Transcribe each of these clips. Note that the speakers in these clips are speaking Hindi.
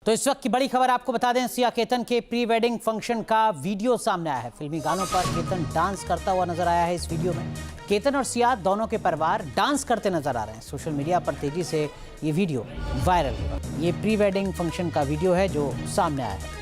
तो इस वक्त की बड़ी खबर आपको बता दें, सिया केतन के प्री वेडिंग फंक्शन का वीडियो सामने आया है। फिल्मी गानों पर केतन डांस करता हुआ नजर आया है। इस वीडियो में केतन और सिया दोनों के परिवार डांस करते नजर आ रहे हैं। सोशल मीडिया पर तेजी से ये वीडियो वायरल हुआ। ये प्री वेडिंग फंक्शन का वीडियो है जो सामने आया है।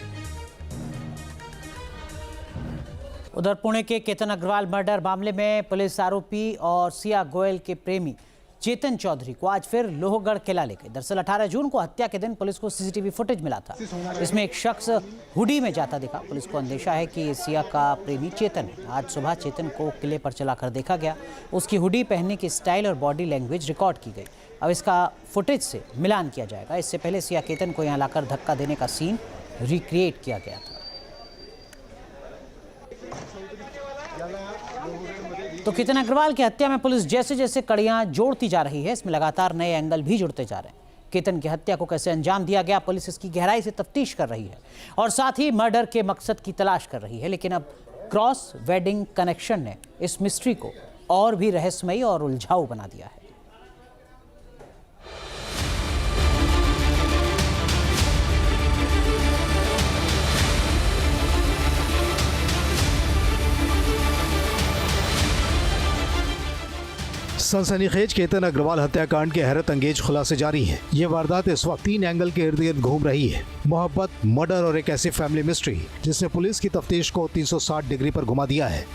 उधर पुणे के केतन अग्रवाल मर्डर मामले में पुलिस आरोपी और सिया गोयल के प्रेमी चेतन चौधरी को आज फिर लोहगढ़ किला ले गई। दरअसल 18 जून को हत्या के दिन पुलिस को सीसीटीवी फुटेज मिला था। इसमें एक शख्स हुडी में जाता दिखा। पुलिस को अंदेशा है कि सिया का प्रेमी चेतन है। आज सुबह चेतन को किले पर चलाकर देखा गया। उसकी हुडी पहनने की स्टाइल और बॉडी लैंग्वेज रिकॉर्ड की गई। अब इसका फुटेज से मिलान किया जाएगा। इससे पहले सिया केतन को यहाँ लाकर धक्का देने का सीन रिक्रिएट किया गया था। तो केतन अग्रवाल की हत्या में पुलिस जैसे जैसे कड़ियां जोड़ती जा रही है, इसमें लगातार नए एंगल भी जुड़ते जा रहे हैं। केतन की हत्या को कैसे अंजाम दिया गया, पुलिस इसकी गहराई से तफ्तीश कर रही है और साथ ही मर्डर के मकसद की तलाश कर रही है। लेकिन अब क्रॉस वेडिंग कनेक्शन ने इस मिस्ट्री को और भी रहस्यमयी और उलझाऊ बना दिया है। सनसनीखेज केतन अग्रवाल हत्याकांड के हैरत अंगेज खुलासे जारी हैं। ये वारदात इस वक्त 3 एंगल के इर्द गिर्द घूम रही है। मोहब्बत, मर्डर और एक ऐसी फैमिली मिस्ट्री जिसने पुलिस की तफ्तीश को 360 डिग्री पर घुमा दिया है।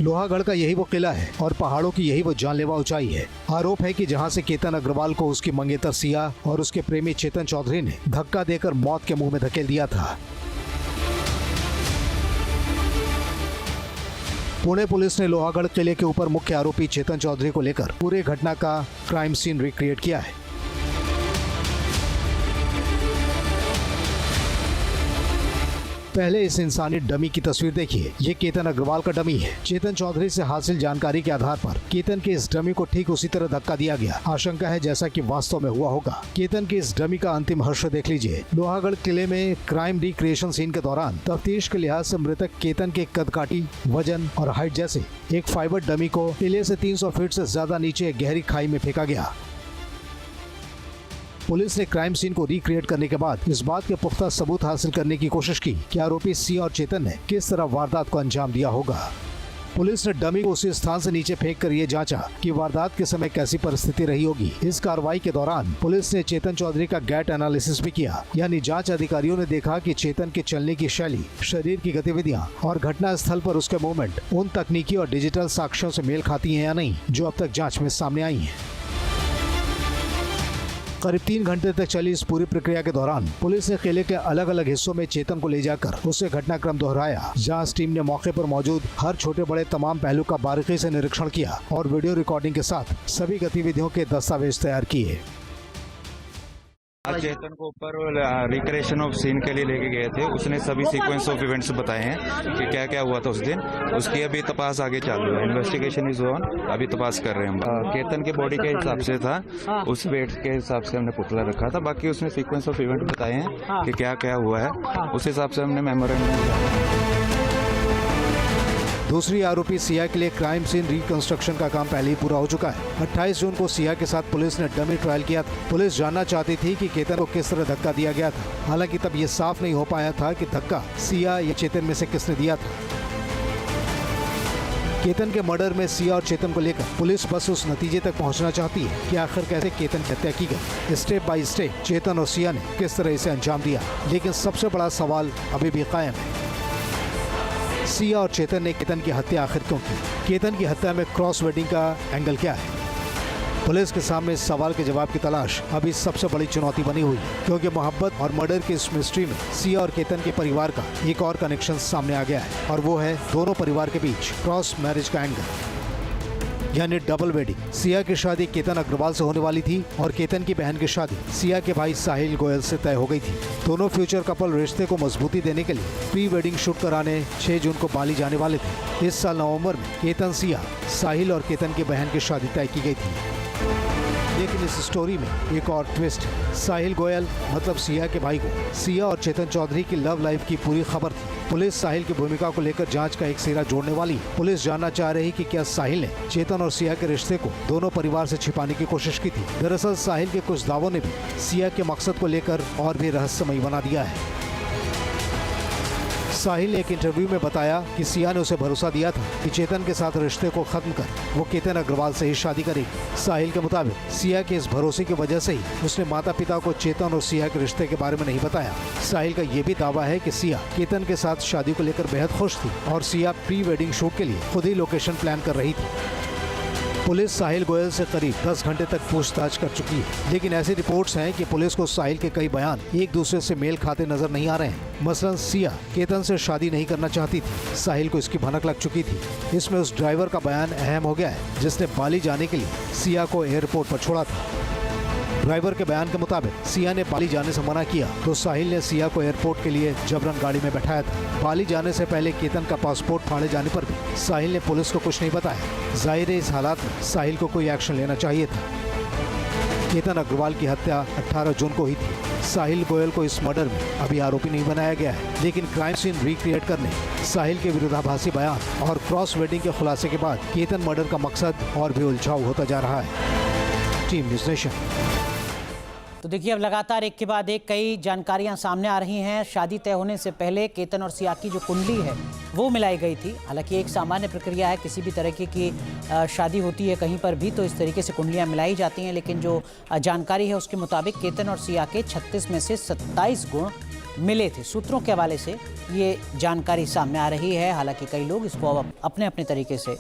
लोहागढ़ का यही वो किला है और पहाड़ों की यही वो जानलेवा ऊंचाई है। आरोप है कि जहां से केतन अग्रवाल को उसकी मंगेतर सिया और उसके प्रेमी चेतन चौधरी ने धक्का देकर मौत के मुंह में धकेल दिया था। पुणे पुलिस ने लोहागढ़ किले के ऊपर मुख्य आरोपी चेतन चौधरी को लेकर पूरे घटना का क्राइम सीन रिक्रिएट किया है। पहले इस इंसानी डमी की तस्वीर देखिए। ये केतन अग्रवाल का डमी है। चेतन चौधरी से हासिल जानकारी के आधार पर केतन के इस डमी को ठीक उसी तरह धक्का दिया गया। आशंका है जैसा कि वास्तव में हुआ होगा। केतन के इस डमी का अंतिम हश्र देख लीजिए। लोहागढ़ किले में क्राइम रिक्रिएशन सीन के दौरान तफ्तीश के लिहाज से मृतक केतन के कदकाठी, वजन और हाइट जैसे एक फाइबर डमी को किले से 300 फीट से ज्यादा नीचे गहरी खाई में फेंका गया। पुलिस ने क्राइम सीन को रिक्रिएट करने के बाद इस बात के पुख्ता सबूत हासिल करने की कोशिश की कि आरोपी सिया और चेतन ने किस तरह वारदात को अंजाम दिया होगा। पुलिस ने डमी को उसी स्थान से नीचे फेंक कर ये जांचा कि वारदात के समय कैसी परिस्थिति रही होगी। इस कार्रवाई के दौरान पुलिस ने चेतन चौधरी का गैट एनालिसिस भी किया, यानी जांच अधिकारियों ने देखा कि चेतन के चलने की शैली, शरीर की गतिविधियां और घटना स्थल पर उसके मूवमेंट उन तकनीकी और डिजिटल साक्ष्यों से मेल खाती हैं या नहीं जो अब तक जाँच में सामने आई है। करीब 3 घंटे तक चली इस पूरी प्रक्रिया के दौरान पुलिस ने किले के अलग अलग हिस्सों में चेतन को ले जाकर उससे घटनाक्रम दोहराया। जांच टीम ने मौके पर मौजूद हर छोटे बड़े तमाम पहलू का बारीकी से निरीक्षण किया और वीडियो रिकॉर्डिंग के साथ सभी गतिविधियों के दस्तावेज तैयार किए। चेतन को ऊपर रिक्रिएशन ऑफ सीन के लिए लेके गए थे। उसने सभी सीक्वेंस ऑफ इवेंट्स बताए हैं कि क्या क्या हुआ था उस दिन। उसकी अभी तपास आगे चालू है। Investigation is on. अभी तपास कर रहे हैं हम। केतन के बॉडी के हिसाब से था, उस वेट के हिसाब से हमने पुतला रखा था। बाकी उसने सीक्वेंस ऑफ इवेंट बताए हैं कि क्या क्या हुआ है। उस हिसाब से हमने मेमोरेंडम। दूसरी आरोपी सिया के लिए क्राइम सीन रिकंस्ट्रक्शन का काम पहले ही पूरा हो चुका है। 28 जून को सिया के साथ पुलिस ने डमी ट्रायल किया था। पुलिस जानना चाहती थी कि केतन को किस तरह धक्का दिया गया था। हालांकि तब ये साफ नहीं हो पाया था कि धक्का सिया या चेतन में से किसने दिया था। केतन के मर्डर में सिया और चेतन को लेकर पुलिस बस उस नतीजे तक पहुंचना चाहती है कि आखिर कैसे केतन की हत्या की गई। स्टेप बाय स्टेप चेतन और सिया ने किस तरह इसे अंजाम दिया। लेकिन सबसे बड़ा सवाल अभी भी कायम है, सिया और चेतन ने केतन की हत्या आखिर क्यों की? केतन की हत्या में क्रॉस वेडिंग का एंगल क्या है? पुलिस के सामने इस सवाल के जवाब की तलाश अभी सबसे बड़ी चुनौती बनी हुई है, क्योंकि मोहब्बत और मर्डर की इस मिस्ट्री में सिया और केतन के परिवार का एक और कनेक्शन सामने आ गया है और वो है दोनों परिवार के बीच क्रॉस मैरिज का एंगल, यानी डबल वेडिंग। सिया की शादी केतन अग्रवाल से होने वाली थी और केतन की बहन की शादी सिया के भाई साहिल गोयल से तय हो गई थी। दोनों फ्यूचर कपल रिश्ते को मजबूती देने के लिए प्री वेडिंग शूट कराने 6 जून को बाली जाने वाले थे। इस साल नवंबर में केतन, सिया, साहिल और केतन की बहन की शादी तय की गई थी। लेकिन इस स्टोरी में एक और ट्विस्ट है। साहिल गोयल मतलब सिया के भाई को सिया और चेतन चौधरी की लव लाइफ की पूरी खबर थी। पुलिस साहिल की भूमिका को लेकर जांच का एक सिरा जोड़ने वाली। पुलिस जानना चाह रही कि क्या साहिल ने चेतन और सिया के रिश्ते को दोनों परिवार से छिपाने की कोशिश की थी। दरअसल साहिल के कुछ दावों ने भी सिया के मकसद को लेकर और भी रहस्यमयी बना दिया है। साहिल ने एक इंटरव्यू में बताया कि सिया ने उसे भरोसा दिया था कि चेतन के साथ रिश्ते को खत्म कर वो केतन अग्रवाल से ही शादी करेगी। साहिल के मुताबिक सिया के इस भरोसे की वजह से ही उसने माता पिता को चेतन और सिया के रिश्ते के बारे में नहीं बताया। साहिल का ये भी दावा है कि सिया केतन के साथ शादी को लेकर बेहद खुश थी और सिया प्री वेडिंग शूट के लिए खुद ही लोकेशन प्लान कर रही थी। पुलिस साहिल गोयल से करीब 10 घंटे तक पूछताछ कर चुकी है, लेकिन ऐसी रिपोर्ट्स हैं कि पुलिस को साहिल के कई बयान एक दूसरे से मेल खाते नजर नहीं आ रहे हैं। मसलन सिया केतन से शादी नहीं करना चाहती थी, साहिल को इसकी भनक लग चुकी थी। इसमें उस ड्राइवर का बयान अहम हो गया है जिसने बाली जाने के लिए सिया को एयरपोर्ट पर छोड़ा था। ड्राइवर के बयान के मुताबिक सिया ने बाली जाने से मना किया तो साहिल ने सिया को एयरपोर्ट के लिए जबरन गाड़ी में बैठाया था। बाली जाने से पहले केतन का पासपोर्ट फाड़े जाने पर भी साहिल ने पुलिस को कुछ नहीं बताया। जाहिर है इस हालात में साहिल को कोई एक्शन लेना चाहिए था। केतन अग्रवाल की हत्या 18 जून को हुई थी। साहिल गोयल को इस मर्डर में अभी आरोपी नहीं बनाया गया है, लेकिन क्राइम सीन रिक्रिएट करने, साहिल के विरोधाभासी बयान और क्रॉस वेडिंग के खुलासे के बाद केतन मर्डर का मकसद और भी उलझाऊ होता जा रहा है। Team news nation. तो देखिए, अब लगातार एक के बाद एक कई जानकारियां सामने आ रही हैं। शादी तय होने से पहले केतन और सिया की जो कुंडली है वो मिलाई गई थी। हालांकि एक सामान्य प्रक्रिया है, किसी भी तरीके की शादी होती है कहीं पर भी तो इस तरीके से कुंडलियां मिलाई जाती हैं। लेकिन जो जानकारी है उसके मुताबिक केतन और सिया के 36 में से 27 गुण मिले थे। सूत्रों के हवाले से ये जानकारी सामने आ रही है। हालांकि कई लोग इसको अब अपने अपने तरीके से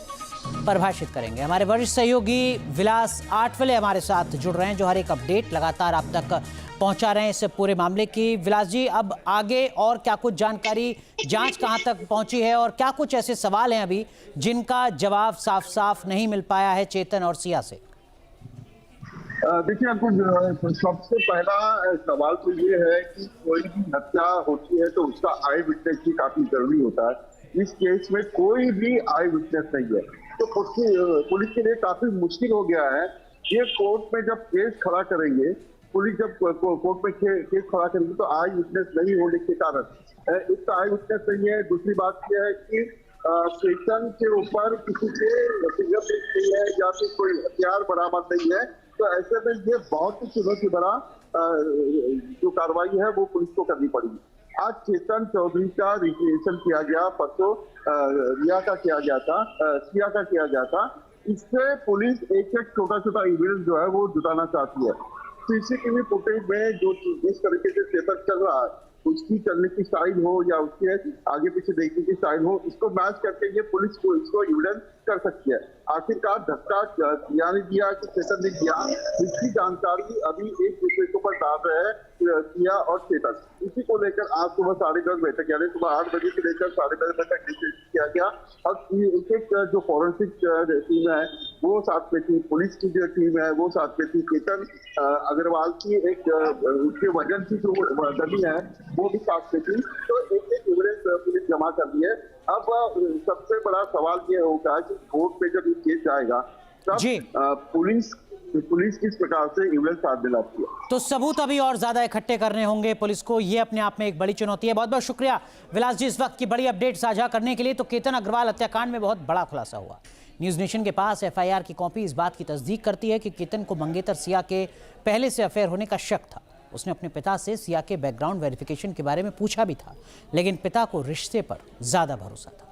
परिभाषित करेंगे। हमारे वरिष्ठ सहयोगी विलास आठवले हमारे साथ जुड़ रहे हैं, जो हर एक अपडेट लगातार आप तक पहुंचा रहे हैं इस पूरे मामले की। विलास जी, अब आगे और क्या कुछ जानकारी, जांच कहां तक पहुंची है और क्या कुछ ऐसे सवाल हैं अभी जिनका जवाब साफ साफ नहीं मिल पाया है चेतन और सिया से? देखिए, आपको सबसे पहला सवाल तो ये है कि कोई भी हत्या होती है तो उसका आई विटनेस भी काफी जरूरी होता है। इस केस में कोई भी आई विटनेस नहीं है, तो पुलिस के लिए काफी मुश्किल हो गया है। ये कोर्ट में जब केस खड़ा करेंगे, पुलिस जब कोर्ट में केस खड़ा करेंगे तो आई विटनेस नहीं होने के कारण एक तो आई विटनेस नहीं है। दूसरी बात यह है कि केतन के ऊपर किसी के फिंगरप्रिंट नहीं है या फिर कोई हथियार बरामद नहीं है, तो ऐसे में ये बहुत ही चुनौती भरा जो कार्रवाई है वो पुलिस को करनी पड़ेगी। आज चेतन चौधरी का रिक्रिएशन किया गया, परसों रिया का किया गया था, सिया का किया गया था। इससे पुलिस एक एक छोटा छोटा एविडेंस जो है वो जुटाना चाहती है। सीसीटीवी फुटेज में जो जिस तरीके से चेतन चल रहा है, उसकी चलने की स्टाइल हो या उसके आगे पीछे देखने की स्टाइल हो, इसको मैच करके ये पुलिस को इसको एविडेंस कर सकती है। आखिरकार धक्का सिया ने दिया कि चेतन ने दिया, इसकी जानकारी अभी एक दूसरे के ऊपर डाल रहे हैं सिया और चेतन। इसी को लेकर आज सुबह 10:30 बजे तक, यानी सुबह 8 बजे से लेकर 10:30 बजे तक डिस्कस किया गया और एक एक जो फॉरेंसिक टीम है वो साथ में थी, पुलिस की जो टीम है वो साथ में थी, चेतन अग्रवाल की एक उसके वजन की जो डमी है वो भी साथ में थी। तो एक एक एविडेंस पुलिस जमा कर दी है। अब सबसे बड़ा सवाल ये होगा कि कोर्ट में जब ये केस जाएगा तब पुलिस किस प्रकार से एविडेंस साथ दिलाती है। तो सबूत अभी और ज्यादा इकट्ठे करने होंगे पुलिस को, ये अपने आप में एक बड़ी चुनौती है। बहुत बहुत शुक्रिया विलास जी इस वक्त की बड़ी अपडेट साझा करने के लिए। तो केतन अग्रवाल हत्याकांड में बहुत बड़ा खुलासा हुआ। न्यूज़ नेशन के पास एफआईआर की कॉपी इस बात की तस्दीक करती है कि केतन को मंगेतर सिया के पहले से अफेयर होने का शक था। उसने अपने पिता से सिया के बैकग्राउंड वेरिफिकेशन के बारे में पूछा भी था, लेकिन पिता को रिश्ते पर ज्यादा भरोसा था।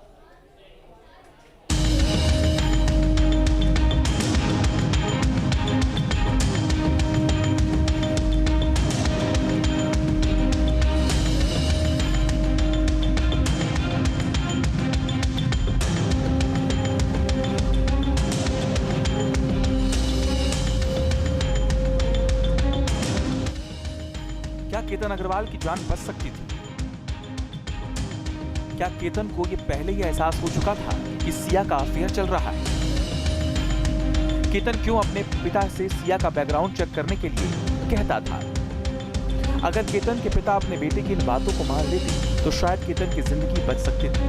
क्या केतन अग्रवाल की जान बच सकती थी? क्या केतन को ये पहले ही एहसास हो चुका था कि सिया का अफेयर चल रहा है? केतन क्यों अपने पिता से सिया का बैकग्राउंड चेक करने के लिए कहता था? अगर केतन के पिता अपने बेटे की इन बातों को मान लेते तो शायद केतन की जिंदगी बच सकती थी।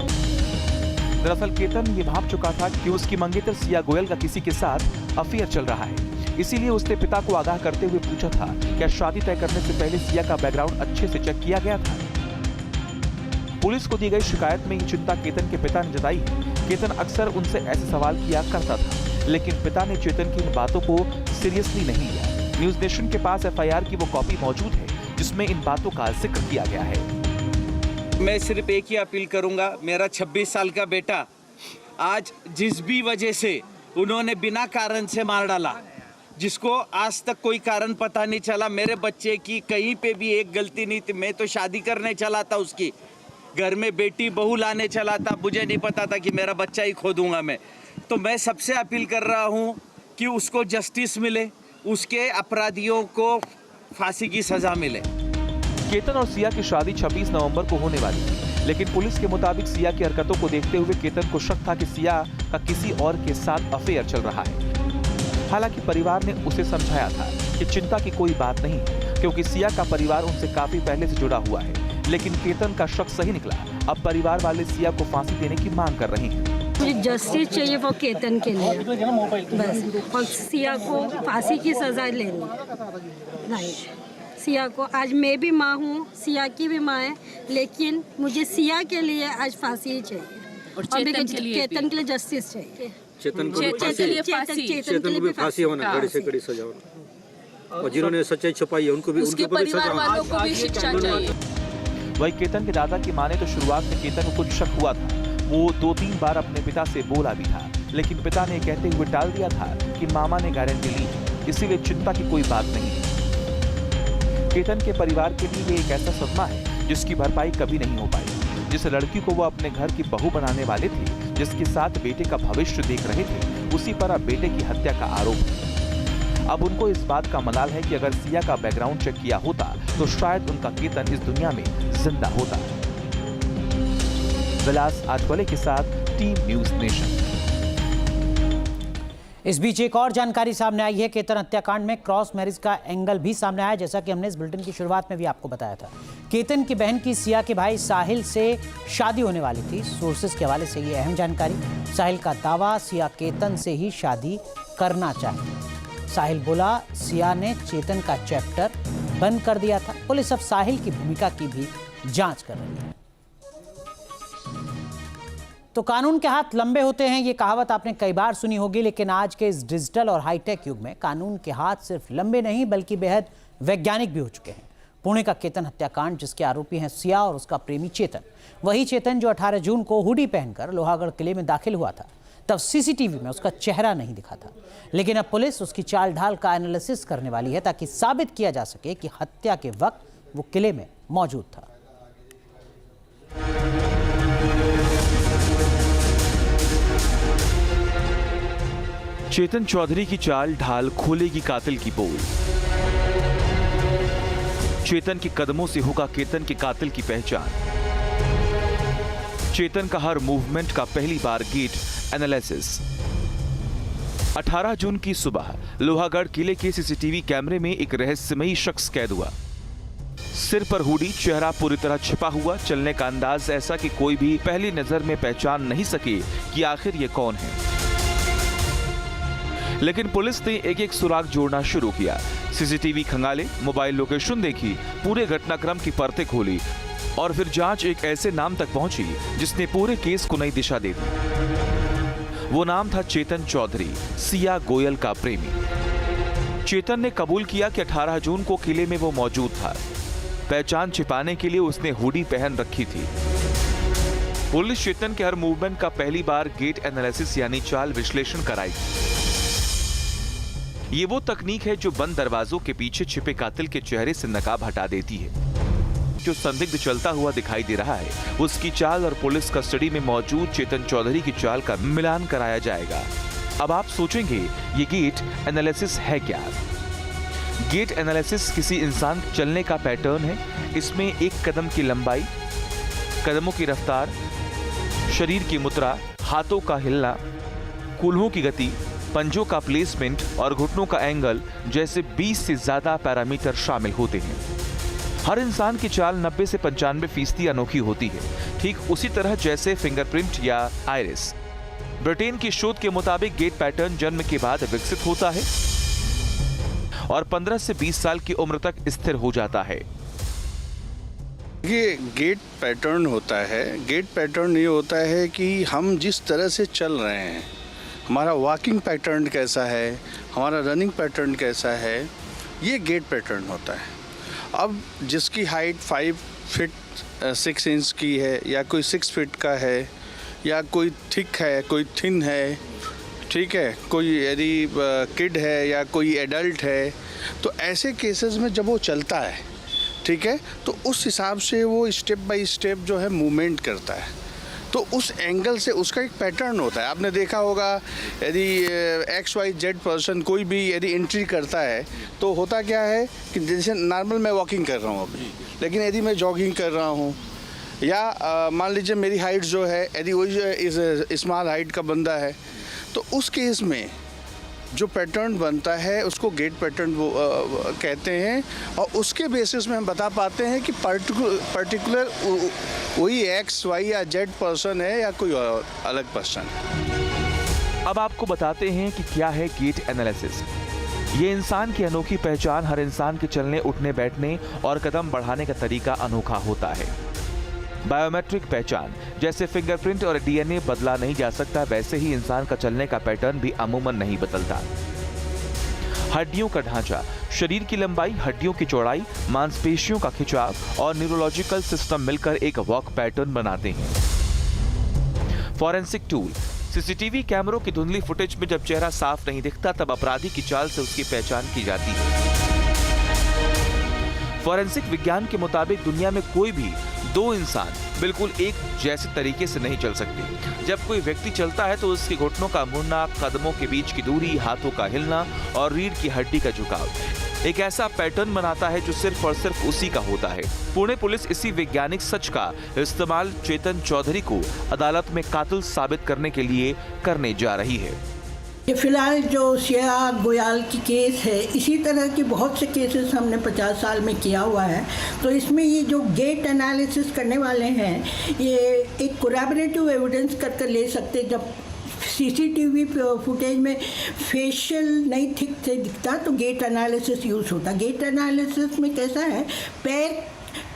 दरअसल केतन ये भाप चुका था कि उसकी मंगेतर सिया गोयल का किसी के साथ अफेयर चल रहा है। इसीलिए उसने पिता को आगाह करते हुए पूछा था, क्या शादी तय करने से पहले सिया का बैकग्राउंड अच्छे से चेक किया गया था? पुलिस को दी गई शिकायत में ये चिंता केतन के पिता ने जताई है। केतन अक्सर उनसे ऐसे सवाल किया करता था, लेकिन पिता ने चेतन की इन बातों को सीरियसली नहीं लिया। न्यूज नेशन के पास एफआईआर की वो कॉपी मौजूद है जिसमें इन बातों का जिक्र किया गया है। मैं सिर्फ एक ही अपील करूंगा, मेरा 26 साल का बेटा आज जिस भी वजह से उन्होंने बिना कारण से मार डाला, जिसको आज तक कोई कारण पता नहीं चला, मेरे बच्चे की कहीं पे भी एक गलती नहीं थी। मैं तो शादी करने चला था, उसकी घर में बेटी बहू लाने चला था, मुझे नहीं पता था कि मेरा बच्चा ही खो दूंगा मैं। तो मैं सबसे अपील कर रहा हूँ कि उसको जस्टिस मिले, उसके अपराधियों को फांसी की सजा मिले। केतन और सिया की शादी 26 नवंबर को होने वाली थी, लेकिन पुलिस के मुताबिक सिया की हरकतों को देखते हुए केतन को शक था कि सिया का किसी और के साथ अफेयर चल रहा है। हालांकि परिवार ने उसे समझाया था कि चिंता की कोई बात नहीं, क्योंकि सिया का परिवार उनसे काफी पहले से जुड़ा हुआ है। लेकिन केतन का शक सही निकला। अब परिवार वाले सिया को फांसी देने की मांग कर रहे हैं। मुझे जस्टिस चाहिए वो केतन के लिए बस, और सिया को फांसी की सजा लेनी राइट। सिया को आज मैं भी माँ हूँ, सिया की भी माँ है, लेकिन मुझे सिया के लिए आज फांसी ही चाहिए और केतन के लिए जस्टिस चाहिए। चेतन को भी फांसी होना, कड़ी से कड़ी सजा होना, और जिन्होंने सच्चाई छुपाई है उनको भी, उनके परिवार वालों को भी शिक्षा चाहिए। वही केतन के दादा की माने तो शुरुआत में केतन को कुछ शक हुआ था। वो 2-3 बार अपने पिता से बोला भी था, लेकिन पिता ने कहते हुए टाल दिया था कि मामा ने गारंटी ली, इसीलिए चिंता की कोई बात नहीं है। केतन के परिवार के लिए ये एक ऐसा सदमा है जिसकी भरपाई कभी नहीं हो पाई। जिस लड़की को वो अपने घर की बहू बनाने वाले थे, जिसके साथ बेटे का भविष्य देख रहे थे, उसी पर अब बेटे की हत्या का आरोप है। अब उनको इस बात का मलाल है कि अगर सिया का बैकग्राउंड चेक किया होता तो शायद उनका केतन इस दुनिया में जिंदा होता। विलास आठवले के साथ टीम न्यूज नेशन। इस बीच एक और जानकारी सामने आई है। केतन हत्याकांड में क्रॉस मैरिज का एंगल भी सामने आया, जैसा कि हमने इस बुलेटिन की शुरुआत में भी आपको बताया था। केतन की बहन की सिया के भाई साहिल से शादी होने वाली थी। सोर्सेस के हवाले से ये अहम जानकारी। साहिल का दावा, सिया केतन से ही शादी करना चाहिए। साहिल बोला, सिया ने चेतन का चैप्टर बंद कर दिया था। पुलिस अब साहिल की भूमिका की भी जांच कर रही है। तो कानून के हाथ लंबे होते हैं, ये कहावत आपने कई बार सुनी होगी, लेकिन आज के इस डिजिटल और हाईटेक युग में कानून के हाथ सिर्फ लंबे नहीं बल्कि बेहद वैज्ञानिक भी हो चुके हैं। पुणे का केतन हत्याकांड, जिसके आरोपी हैं सिया और उसका प्रेमी चेतन, वही चेतन जो 18 जून को हुडी पहनकर लोहागढ़ किले में दाखिल हुआ था। तब सीसीटीवी में उसका चेहरा नहीं दिखा था, लेकिन अब पुलिस उसकी चाल ढाल का एनालिसिस करने वाली है ताकि साबित किया जा सके कि हत्या के वक्त वो किले में मौजूद था। चेतन चौधरी की चाल ढाल खोलेगी कातिल की पोल। चेतन के कदमों से होगा केतन के कातिल की पहचान। चेतन का हर मूवमेंट का पहली बार गेट एनालिसिस। 18 जून की सुबह लोहागढ़ किले के सीसीटीवी कैमरे में एक रहस्यमयी शख्स कैद हुआ। सिर पर हुडी, चेहरा पूरी तरह छिपा हुआ, चलने का अंदाज ऐसा कि कोई भी पहली नजर में पहचान नहीं सके कि आखिर ये कौन है। लेकिन पुलिस ने एक एक सुराग जोड़ना शुरू किया। सीसीटीवी खंगाले, मोबाइल लोकेशन देखी, पूरे घटनाक्रम की परतें खोली और फिर जांच एक ऐसे नाम तक पहुंची जिसने पूरे केस को नई दिशा दे दी। वो नाम था चेतन चौधरी, सिया गोयल का प्रेमी। चेतन ने कबूल किया कि 18 जून को किले में वो मौजूद था। पहचान छिपाने के लिए उसने हुडी पहन रखी थी। पुलिस चेतन के हर मूवमेंट का पहली बार गेट एनालिसिस यानी चाल विश्लेषण कराएगी। ये वो तकनीक है जो बंद दरवाजों के पीछे छिपे कातिल के चेहरे से नकाब हटा देती है। जो संदिग्ध चलता हुआ दिखाई दे रहा है, उसकी चाल और पुलिस कस्टडी में मौजूद चेतन चौधरी की चाल का मिलान कराया जाएगा। अब आप सोचेंगे ये गेट एनालिसिस है क्या? गेट एनालिसिस किसी इंसान चलने का पैटर्न है। इसमें एक कदम की लंबाई, कदमों की रफ्तार, शरीर की मुद्रा, हाथों का हिलना, कूल्हों की गति, पंजों का प्लेसमेंट और घुटनों का एंगल जैसे 20 से ज्यादा पैरामीटर शामिल होते हैं। हर इंसान की चाल 90 से 95% अनोखी होती है, ठीक उसी तरह जैसे फिंगरप्रिंट या आइरिस। ब्रिटेन की शोध के मुताबिक गेट पैटर्न जन्म के बाद विकसित होता है। और 15 से 20 साल की उम्र तक स्थिर हो जाता है। ये गेट पैटर्न होता है। गेट पैटर्न ये होता है कि हम जिस तरह से चल रहे हैं, हमारा वॉकिंग पैटर्न कैसा है, हमारा रनिंग पैटर्न कैसा है, ये गेट पैटर्न होता है। अब जिसकी हाइट 5 फीट 6 इंच की है, या कोई 6 फीट का है, या कोई थिक है, कोई थिन है, ठीक है, कोई यदि किड है या कोई एडल्ट है, तो ऐसे केसेस में जब वो चलता है, ठीक है, तो उस हिसाब से वो स्टेप बाय स्टेप जो है मूवमेंट करता है। तो उस एंगल से उसका एक पैटर्न होता है। आपने देखा होगा यदि XYZ पर्सन कोई भी यदि एंट्री करता है तो होता क्या है कि जैसे नॉर्मल मैं वॉकिंग कर रहा हूँ अभी, लेकिन यदि मैं जॉगिंग कर रहा हूँ, या मान लीजिए मेरी हाइट जो है यदि वही स्मॉल हाइट का बंदा है, तो उस केस में जो पैटर्न बनता है उसको गेट पैटर्न वो कहते हैं, और उसके बेसिस में हम बता पाते हैं कि पर्टिकुलर वही X, Y या Z पर्सन है या कोई और अलग पर्सन है। अब आपको बताते हैं कि क्या है गेट एनालिसिस। ये इंसान की अनोखी पहचान। हर इंसान के चलने, उठने, बैठने और कदम बढ़ाने का तरीका अनोखा होता है। बायोमेट्रिक पहचान, जैसे फिंगरप्रिंट और DNA बदला नहीं जा सकता, वैसे ही इंसान का चलने का पैटर्न भी अमूमन नहीं बदलता। हड्डियों का ढांचा, शरीर की लंबाई, हड्डियों की चौड़ाई, मांसपेशियों का खिंचाव और न्यूरोलॉजिकल सिस्टम मिलकर एक वॉक पैटर्न बनाते हैं। फॉरेंसिक टूल, CCTV कैमरों की धुंधली फुटेज में जब चेहरा साफ नहीं दिखता तब अपराधी की चाल से उसकी पहचान की जाती है। फॉरेंसिक विज्ञान के मुताबिक दुनिया में कोई भी दो इंसान बिल्कुल एक जैसे तरीके से नहीं चल सकते। जब कोई व्यक्ति चलता है तो उसके घुटनों का मुड़ना, कदमों के बीच की दूरी, हाथों का हिलना और रीढ़ की हड्डी का झुकाव एक ऐसा पैटर्न बनाता है जो सिर्फ और सिर्फ उसी का होता है। पुणे पुलिस इसी वैज्ञानिक सच का इस्तेमाल चेतन चौधरी को अदालत में कातिल साबित करने के लिए करने जा रही है। ये फिलहाल जो सिया गोयल की केस है, इसी तरह के बहुत से केसेस हमने 50 साल में किया हुआ है। तो इसमें ये जो गेट एनालिसिस करने वाले हैं, ये एक कोलैबोरेटिव एविडेंस कर ले सकते। जब CCTV फुटेज में फेशियल नहीं ठीक से दिखता तो गेट एनालिसिस यूज़ होता। गेट एनालिसिस में कैसा है, पैर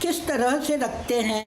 किस तरह से रखते हैं।